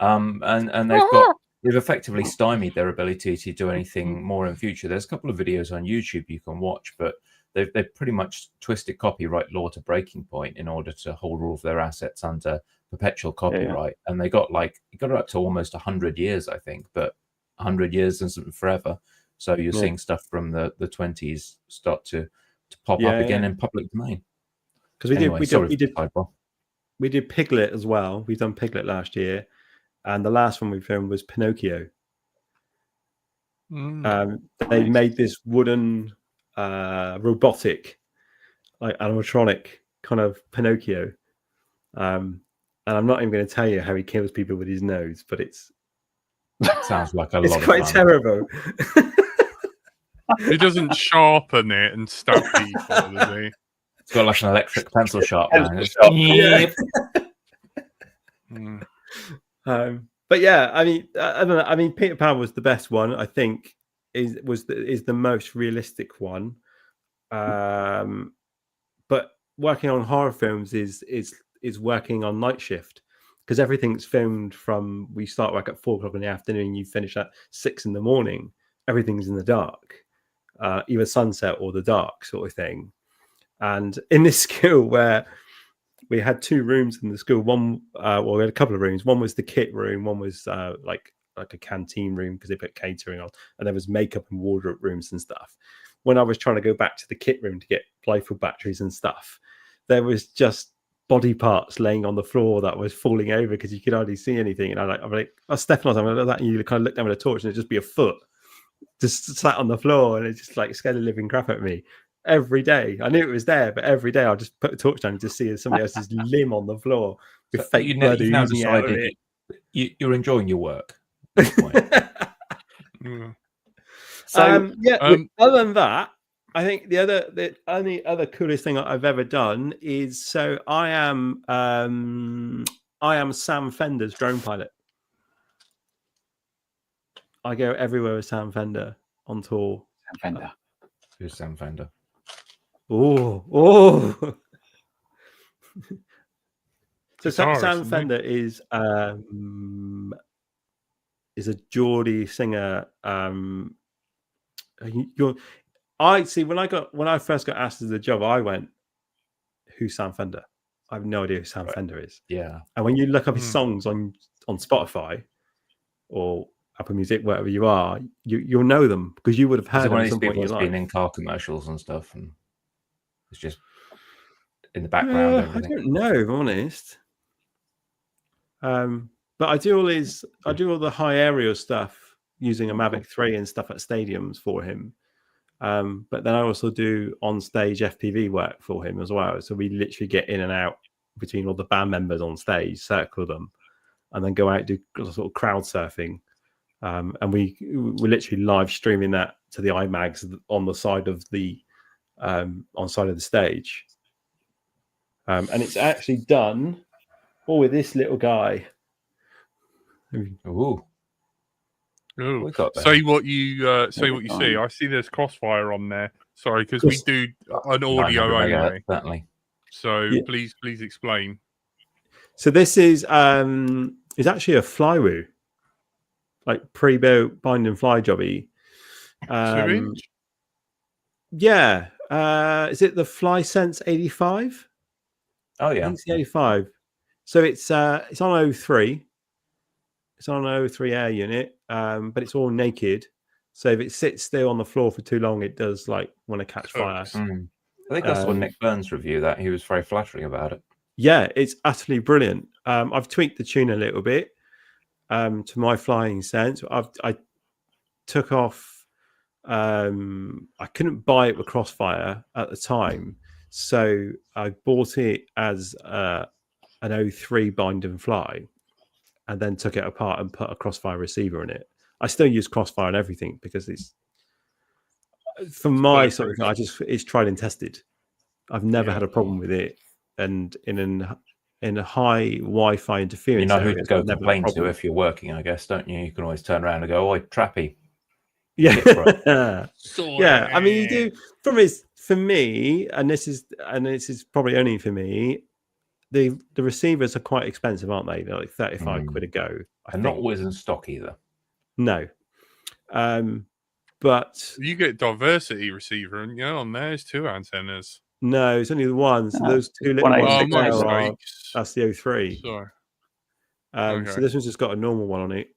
And they've effectively stymied their ability to do anything more in future. There's a couple of videos on YouTube you can watch, but they've pretty much twisted copyright law to breaking point in order to hold all of their assets under perpetual copyright. And they got it up to almost 100 years, I think, but 100 years isn't forever. So you're seeing stuff from the 20s start to pop up again in public domain. Because we did Piglet as well. We've done Piglet last year, and the last one we filmed was Pinocchio. They made this wooden robotic, like animatronic kind of Pinocchio. And I'm not even going to tell you how he kills people with his nose, but it sounds like a lot of fun. It's quite terrible. He doesn't sharpen it and stab people, does he? It's got like an electric pencil sharpener. But yeah, I mean, I don't know. I mean, Peter Pan was the best one. I think is the most realistic one. But working on horror films is working on night shift, because everything's filmed from, we start work at 4 o'clock in the afternoon, you finish at 6 in the morning. Everything's in the dark, either sunset or the dark sort of thing. And in this school where we had 2 rooms in the school, we had a couple of rooms. One was the kit room, one was like a canteen room because they put catering on, and there was makeup and wardrobe rooms and stuff. When I was trying to go back to the kit room to get Blyfield batteries and stuff, there was just body parts laying on the floor that was falling over because you could hardly see anything. And I'm like, Stefan, I was like that, and you kind of look down with a torch and it'd just be a foot just sat on the floor, and it just like scared the living crap at me. Every day, I knew it was there, but every day I'll just put a torch down and just see somebody else's limb on the floor with fake blood oozing out of it. You're enjoying your work at this point. Other than that, I think the only other coolest thing I've ever done is, so I am Sam Fender's drone pilot. I go everywhere with Sam Fender on tour. Sam Fender. Who's Sam Fender? Oh. So Sam Fender is a Geordie singer. I see, when I first got asked as a job, I went, "Who's Sam Fender?" I have no idea who Sam Fender is. Yeah. And when you look up his songs on Spotify or Apple Music, wherever you are, you'll know them because you would have heard them at some point in your life. Been in car commercials and stuff, and it's just in the background. I don't know, if I'm honest. But I do all the high aerial stuff using a Mavic 3 and stuff at stadiums for him. But then I also do on stage FPV work for him as well. So we literally get in and out between all the band members on stage, circle them, and then go out and do sort of crowd surfing. And we're literally live streaming that to the iMags on the side of the stage. And it's actually done all with this little guy. Ooh. Ooh. Say what you see. I see there's Crossfire on there. Sorry, because we do an audio only. Certainly. So please explain. So this is actually a Flywoo, like pre-built bind and fly jobby. 2-inch? Yeah. Is it the FlySense 85? Oh yeah, I think it's the 85. So it's on 03. It's on an 03 air unit, but it's all naked. So if it sits still on the floor for too long, it does like want to catch fire. I think I saw Nick Burns review that. He was very flattering about it. Yeah, it's utterly brilliant. I've tweaked the tune a little bit to my flying sense. I took off. I couldn't buy it with Crossfire at the time, so I bought it as an 03 bind and fly, and then took it apart and put a Crossfire receiver in it. I still use Crossfire and everything because it's for my sort of thing. It's tried and tested. I've never had a problem with it, and in a high Wi-Fi interference, you know who to go complain to if you're working, I guess, don't you? You can always turn around and go, "Oi, trappy." Yeah, yeah. I mean, you do. For me, and this is probably only for me. The receivers are quite expensive, aren't they? They're like 35 quid a go. And not always in stock either. No, but you get diversity receiver, and on there's 2 antennas. No, it's only the one. So those 2 little ones. That's the 03. Sorry. So this one's just got a normal one on it.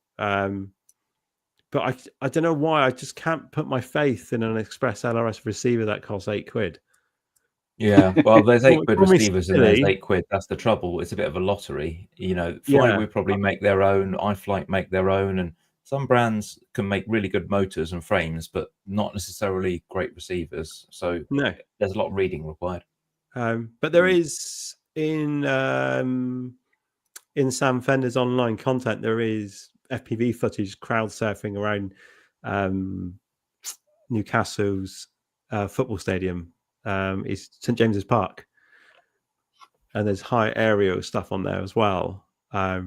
But I don't know why I just can't put my faith in an Express LRS receiver that costs 8 quid. Yeah, well, there's 8 quid receivers and there's 8 quid. That's the trouble. It's a bit of a lottery. Flywoo probably make their own. iFlight make their own, and some brands can make really good motors and frames, but not necessarily great receivers. So there's a lot of reading required. But there is in Sam Fender's online content, there is FPV footage crowd surfing around Newcastle's football stadium. It's St James's Park, and there's high aerial stuff on there as well,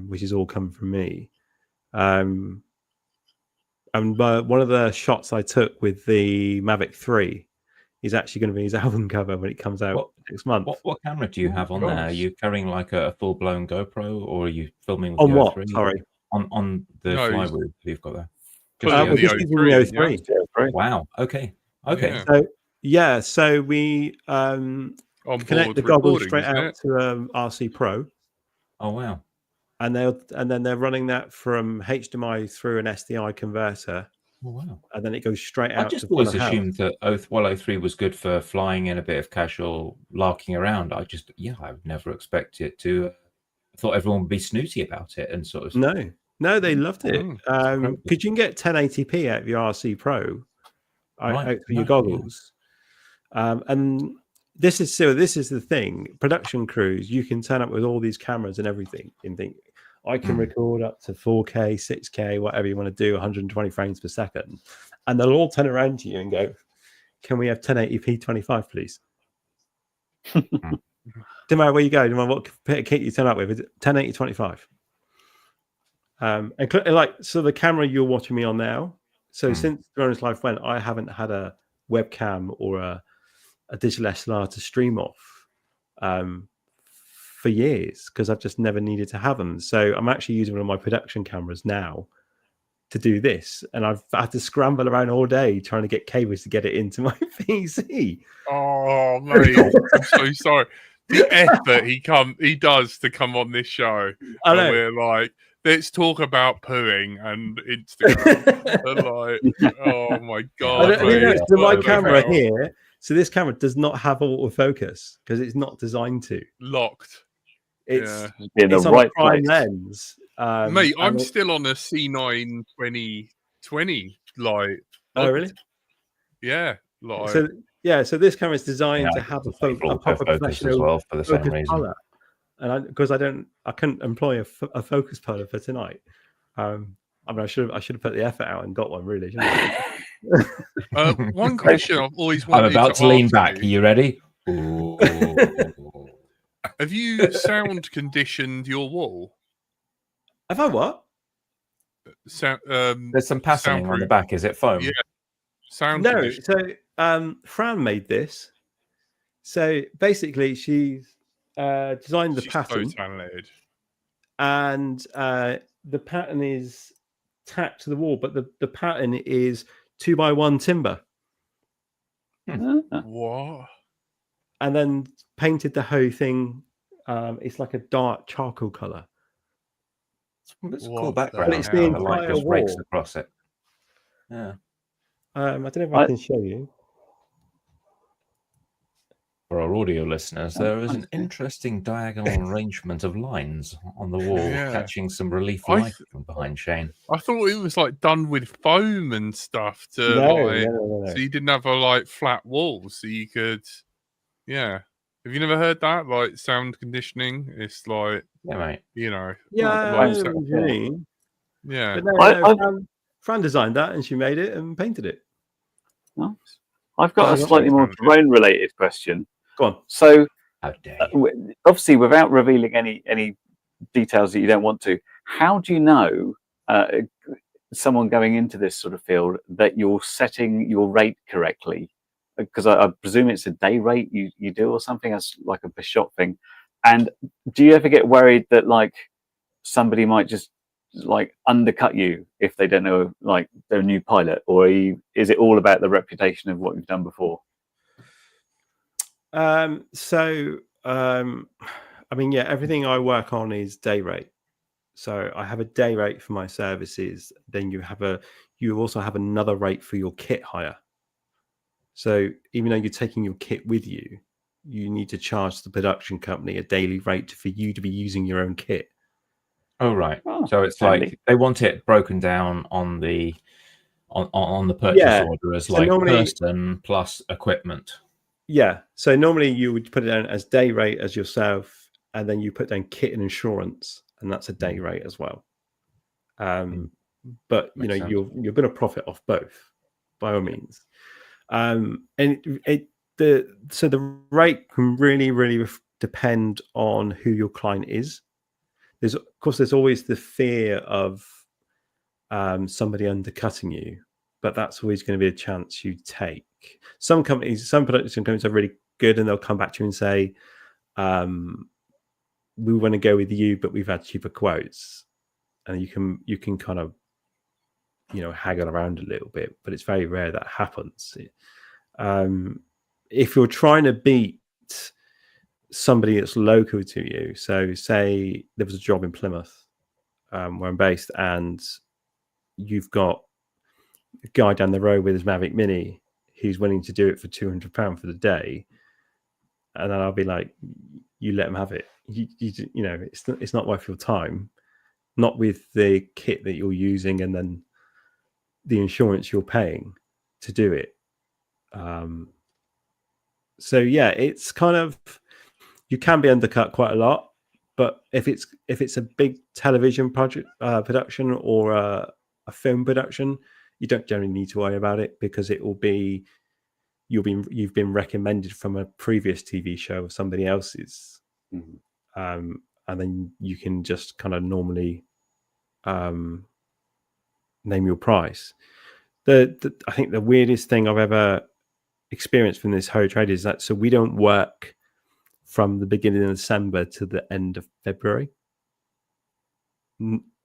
which is all coming from me. And one of the shots I took with the Mavic 3 is actually going to be his album cover when it comes out next month. What camera do you have on there? Are you carrying like a full-blown GoPro, or are you filming with on the what? 03? Sorry, on the Flywoo you've got there. The 03. Wow. Okay. So we connect the goggles straight out to RC Pro. Oh wow. And then they're running that from HDMI through an SDI converter. Oh wow. And then it goes straight out. I just always assumed that 03 was good for flying in a bit of casual larking around. I would never expect it to. I thought everyone would be snooty about it and sort of. No, they loved it. Because you can get 1080p out of your RC Pro out for your goggles. And this is the thing. Production crews, you can turn up with all these cameras and everything and think, I can record up to 4K, 6K, whatever you want to do, 120 frames per second. And they'll all turn around to you and go, can we have 1080p 25, please? No matter where you go, no matter what kit you turn up with, it's 1080 25. And so the camera you're watching me on now. So since Drone's Life went, I haven't had a webcam or a digital SLR to stream off for years because I've just never needed to have them. So I'm actually using one of my production cameras now to do this, and I've had to scramble around all day trying to get cables to get it into my PC. Oh mate, I'm so sorry. The effort he does to come on this show, I know. And we're like, let's talk about pooing and Instagram. And oh my god! My camera here. So this camera does not have autofocus because it's not designed to. Locked. It's on a prime lens. Mate, I'm still on a C9 2020 light. Oh really? Yeah. So this camera is designed to have a proper focus as well for the same reason. Color. And because I couldn't employ a focus puller for tonight. I should have put the effort out and got one really. One question I've always wanted. I'm about to lean back. Are you ready? Have you sound conditioned your wall? Have I what? There's some passing on the back. Is it foam? Yeah. Sound. No. So Fran made this. So basically, she's designed the pattern. So talented. And the pattern is tacked to the wall, but the pattern is 2x1 timber. What? And then painted the whole thing. It's like a dark charcoal color. It's a cool background. But it's the entire light just breaks across it. Yeah. I don't know if I can show you. For our audio listeners, there is an interesting diagonal arrangement of lines on the wall, catching some relief light from behind Shane. I thought it was like done with foam and stuff to No. so you didn't have a like flat wall, so you could, yeah. Have you never heard that? Like sound conditioning, it's like, Yeah, mate. you know, Yeah, like, I know what you mean. yeah. But no, Fran designed that, and she made it and painted it. Nice. I've got a slightly more drone-related question. Go on. So, obviously, without revealing any details that you don't want to, how do you know someone going into this sort of field that you're setting your rate correctly? Because I presume it's a day rate you do or something as like a per shot thing. And do you ever get worried that like somebody might just like undercut you if they don't know like they're a new pilot, or is it all about the reputation of what you've done before? I mean, yeah, everything I work on is day rate. So I have a day rate for my services. Then you also have another rate for your kit hire. So even though you're taking your kit with you, you need to charge the production company a daily rate for you to be using your own kit. Oh, right. So it's like they want it broken down on the purchase order as like person plus equipment. Yeah. So normally you would put it down as day rate as yourself, and then you put down kit and insurance, and that's a day rate as well. But you know, you're going to profit off both by all means. And the rate can really depend on who your client is. There's always the fear of somebody undercutting you, but that's always going to be a chance you take. Some production companies are really good, and they'll come back to you and say, we want to go with you, but we've had cheaper quotes, and you can kind of, you know, haggle around a little bit, but it's very rare that happens. If you're trying to beat somebody that's local to you, so say there was a job in Plymouth where I'm based, and you've got a guy down the road with his Mavic Mini who's willing to do it for £200 for the day, and then I'll be like, you let him have it. You know, it's not worth your time, not with the kit that you're using and then the insurance you're paying to do it. So yeah, it's kind of, you can be undercut quite a lot, but if it's a big television project production or a film production, you don't generally need to worry about it, because it will be you've been recommended from a previous TV show of somebody else's, and then you can just kind of normally name your price. I think the weirdest thing I've ever experienced from this whole trade is that, so we don't work from the beginning of December to the end of February.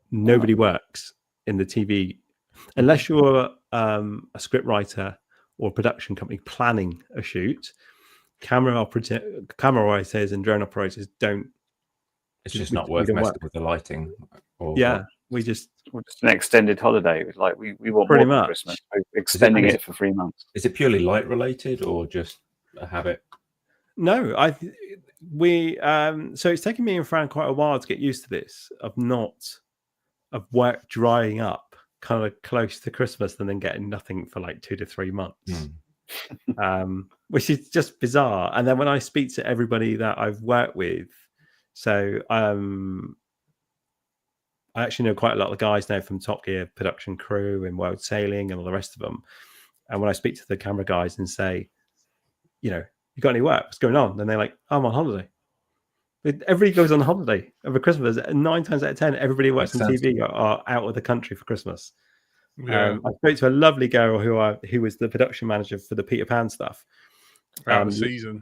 Nobody works in the TV unless you're a script writer or a production company planning a shoot. Camera operators and drone operators don't. It's just not worth messing with the lighting. We're just an extended holiday. Like we want pretty more much Christmas, extending it for 3 months. Is it purely light related or just a habit? No, so it's taken me and Fran quite a while to get used to this of work drying up kind of close to Christmas and then getting nothing for like 2 to 3 months, which is just bizarre. And then when I speak to everybody that I've worked with, so I actually know quite a lot of guys now from Top Gear production crew and World Sailing and all the rest of them. And when I speak to the camera guys and say, you know, you got any work? What's going on? And they're like, I'm on holiday. Everybody goes on holiday over Christmas. 9 times out of 10, everybody who works on TV are out of the country for Christmas. I spoke to a lovely girl who was the production manager for the Peter Pan stuff. Out of season.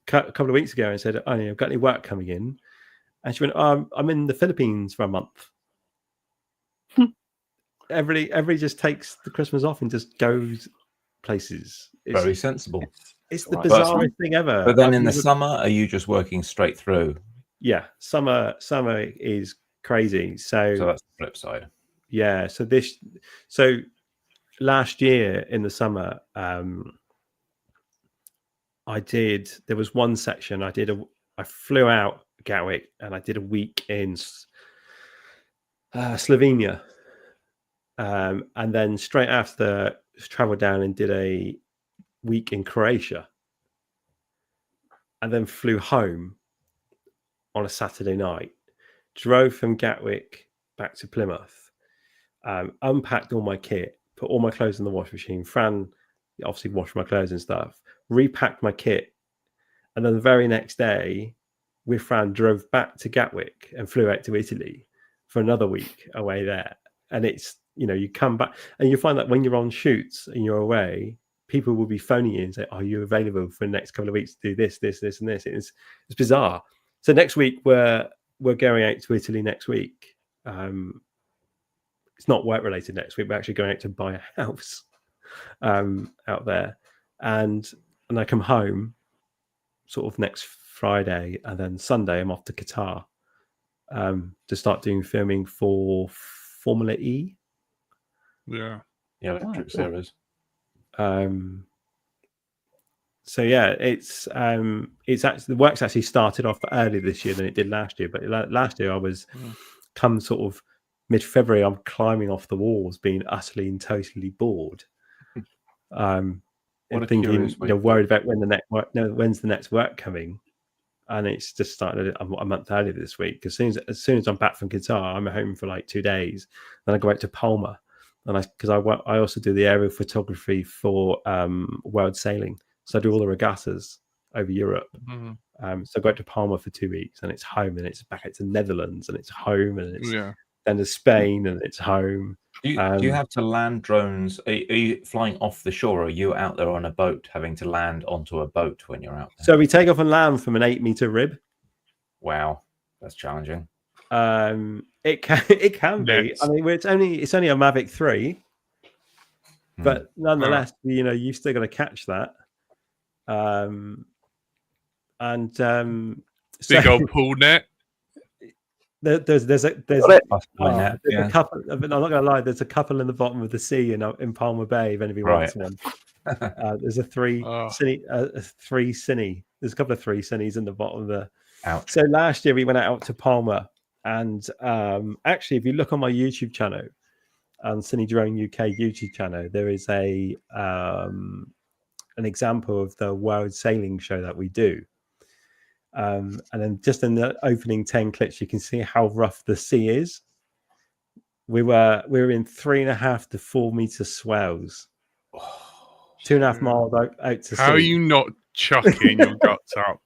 A couple of weeks ago, and said, "Oh, I've got any work coming in?" And she went, "I'm in the Philippines for a month." Everybody just takes the Christmas off and just goes places. It's very sensible. It's the bizarrest thing ever. But then in the summer, are you just working straight through? Yeah, summer is crazy. So that's the flip side. Yeah. So last year in the summer, I did. There was one section I flew out Gatwick and I did a week in Slovenia, and then straight after travelled down and did a week in Croatia, and then flew home on a Saturday night. Drove from Gatwick back to Plymouth, unpacked all my kit, put all my clothes in the wash machine. Fran obviously washed my clothes and stuff, repacked my kit, and then the very next day, with Fran, drove back to Gatwick and flew out to Italy for another week away there. And it's, you come back and you find that when you're on shoots and you're away, people will be phoning you and say, "Are you available for the next couple of weeks to do this, this, this, and this?" It's bizarre. So next week we're going out to Italy next week. It's not work related next week. We're actually going out to buy a house out there, and I come home sort of next Friday, and then Sunday I'm off to Qatar to start doing filming for Formula E. Yeah, electric series. So yeah, it's actually the work's actually started off earlier this year than it did last year. But last year I was come sort of mid-February, I'm climbing off the walls, being utterly and totally bored. And thinking, worried about when's the next work coming, and it's just started a month earlier this week. As soon as I'm back from Qatar, I'm home for like 2 days, then I go out to Palma, and I also do the aerial photography for World Sailing, so I do all the regattas over Europe. So I go out to Palma for 2 weeks, and it's home, and it's back out to Netherlands, and it's home, and it's then to Spain, and it's home. Do you have to land drones? Are you flying off the shore, or are you out there on a boat having to land onto a boat when you're out there? So we take off and land from an 8-meter rib. Wow, that's challenging. It can be. I mean, it's only a Mavic 3, but nonetheless, you've still got to catch that. Big old pool net. There's a couple. I'm not gonna lie. There's a couple in the bottom of the sea in Palma Bay. If anybody wants one, there's a three cine. There's a couple of 3 cines in the bottom of the. Ouch. So last year we went out to Palma, and actually, if you look on my YouTube channel, cine-drone UK YouTube channel, there is an example of the World Sailing show that we do. And then just in the opening 10 clips, you can see how rough the sea is. We were in 3.5 to 4 meter swells, 2.5 miles out to sea. How are you not chucking your guts up?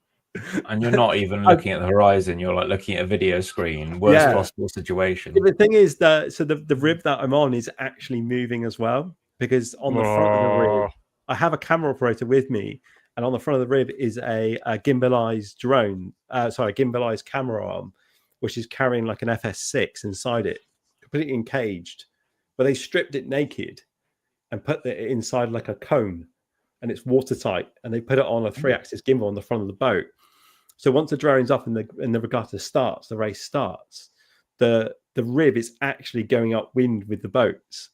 And you're not even looking at the horizon. You're like looking at a video screen. Worst possible situation. The thing is that the rib that I'm on is actually moving as well, because on the front of the rib, I have a camera operator with me. And on the front of the rib is a gimbalized drone, gimbalized camera arm, which is carrying like an FS6 inside it, completely encaged. But they stripped it naked and put it inside like a cone, and it's watertight. And they put it on a 3-axis gimbal on the front of the boat. So once the drone's up and the regatta starts, the race starts, the rib is actually going upwind with the boats.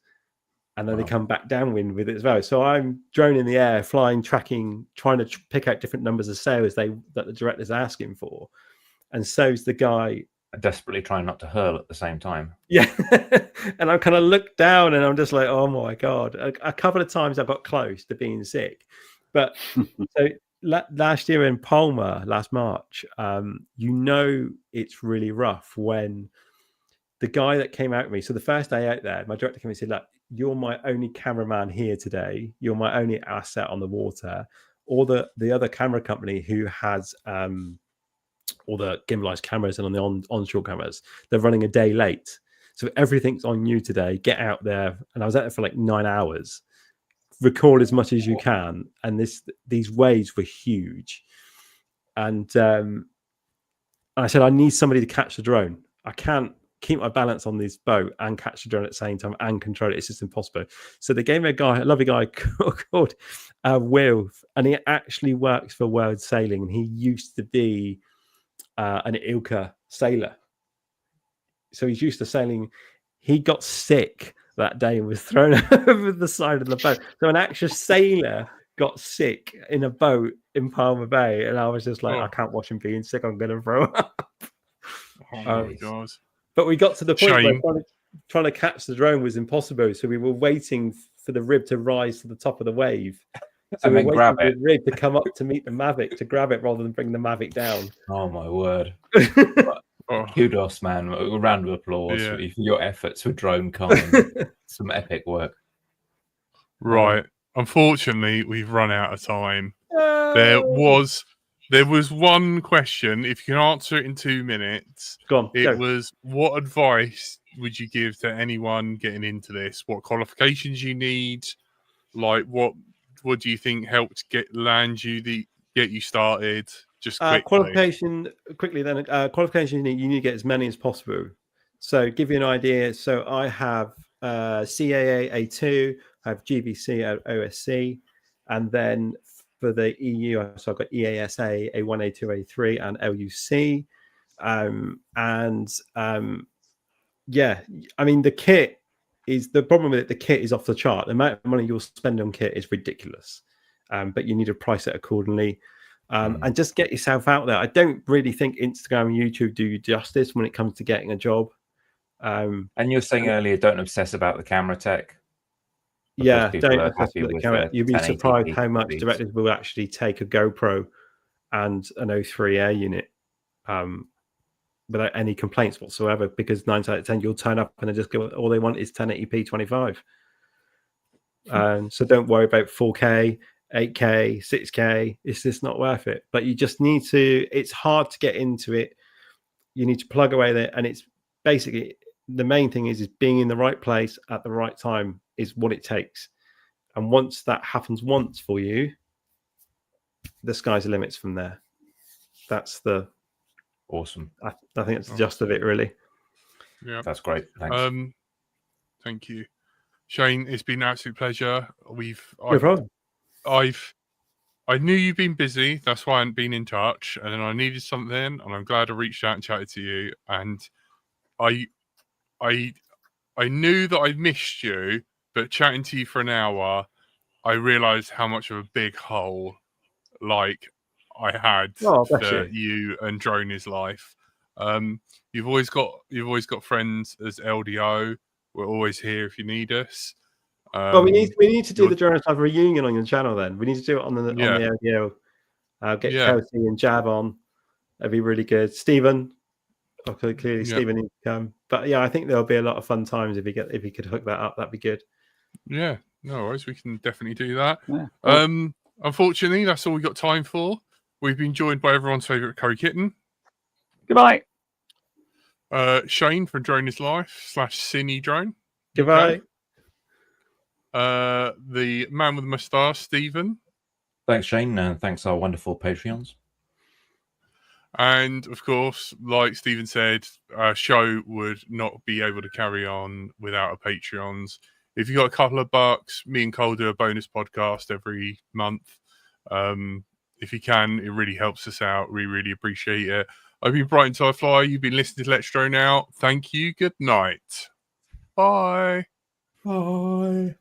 And then they come back downwind with it as well. So I'm drone in the air, flying, tracking, trying to pick out different numbers of sails that the director's asking for. And so's the guy. Desperately trying not to hurl at the same time. Yeah. And I kind of look down and I'm just like, oh my God. A couple of times I got close to being sick. But so last year in Palma, last March, it's really rough when the guy that came out with me. So the first day out there, my director came and said, "Look, you're my only cameraman here today. You're my only asset on the water. Or the other camera company who has all the gimbalized cameras and on the onshore cameras, they're running a day late. So everything's on you today. Get out there." And I was out there for like 9 hours. Record as much as you can. And these waves were huge. And I said, I need somebody to catch the drone. I can't keep my balance on this boat and catch the drone at the same time and control it. It's just impossible. So they gave me a lovely guy called Will, and he actually works for World Sailing, and he used to be an Ilka sailor. So he's used to sailing. He got sick that day and was thrown over the side of the boat. So an actual sailor got sick in a boat in Palmer Bay, and I was just like, Oh. I can't watch him being sick. I'm going to throw up. Oh my god! But we got to the point Shane. where trying to catch the drone was impossible. So we were waiting for the rib to rise to the top of the wave. So And we then were grab waiting it. for the rib to come up to meet the Mavic to grab it rather than bring the Mavic down. Oh my word! Oh, Kudos, man! A round of applause Yeah. for your efforts with drone calling. Some epic work. right. Unfortunately, we've run out of time. There was one question. If you can answer it in 2 minutes, Go on, it go. was: what advice would you give to anyone getting into this? What qualifications you need? Like, what do you think helped get you started? Just quickly. Qualification you need to get as many as possible. So give you an idea. So I have CAA A2, I have GBC at OSC, and then for the EU, so I've got EASA A1, A2, A3, and LUC. Yeah, I mean the kit is the problem with it. The kit is off the chart. The amount of money you'll spend on kit is ridiculous, but you need to price it accordingly. And just get yourself out there. I don't really think Instagram and YouTube do you justice when it comes to getting a job. And you were saying earlier, don't obsess about the camera tech. Yeah, people don't are obsess happy with the with camera. their You'd be 1080p surprised how much speeds. directors will actually take a GoPro and an O3 Air unit without any complaints whatsoever, because 9 out of 10 you'll turn up and they just go, all they want is 1080p 25. So don't worry about 4K, 8K, 6K. It's just not worth it. But you just need to, it's hard to get into it. You need to plug away there. And it's basically, the main thing is being in the right place at the right time is what it takes. And once that happens once for you, the sky's the limits from there. That's the awesome. I think that's the gist of it, really. Yeah, that's great. Thanks. Thank you, Shane. It's been an absolute pleasure. No problem. I knew you've been busy. That's why I hadn't been in touch. And then I needed something, and I'm glad I reached out and chatted to you. And I knew that I missed you, but chatting to you for an hour, I realised how much of a big hole, like, I had for you and Drone is Life. You've always got friends as LDO. We're always here if you need us. Well, we need to do the Drone is Life reunion on your channel. Then we need to do it on the LDO. Get Kelsey and Jab on. That'd be really good. Stephen, clearly Stephen needs to come. But yeah, I think there'll be a lot of fun times if he could hook that up. That'd be good. Yeah, no worries. We can definitely do that. Yeah. Unfortunately, that's all we got time for. We've been joined by everyone's favourite Curry Kitten. Goodbye. Shane from Drone is Life / cine-drone. Goodbye. The man with the moustache, Stephen. Thanks, Shane, and thanks our wonderful Patreons. And of course, like Stephen said, our show would not be able to carry on without our Patreons. If you got a couple of bucks, me and Cole do a bonus podcast every month. If you can, it really helps us out. We really appreciate it. I've been Brighton Tyfly. You've been listening to Let's Drone Out. Thank you. Good night. Bye. Bye.